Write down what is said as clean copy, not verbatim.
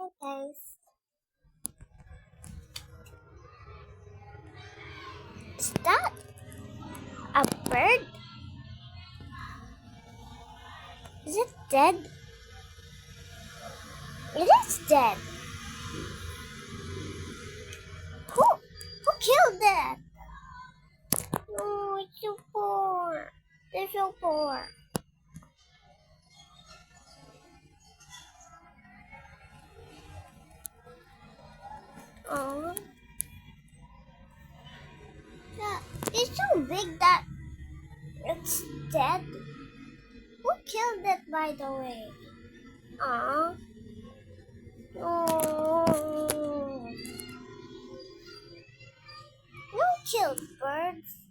Hi guys. Is that a bird? Is it dead? It is dead. Who killed it? No, it's so poor. They're so poor. Oh, yeah. It's so big that it's dead. Who killed it, by the way? Oh, no. No killed birds.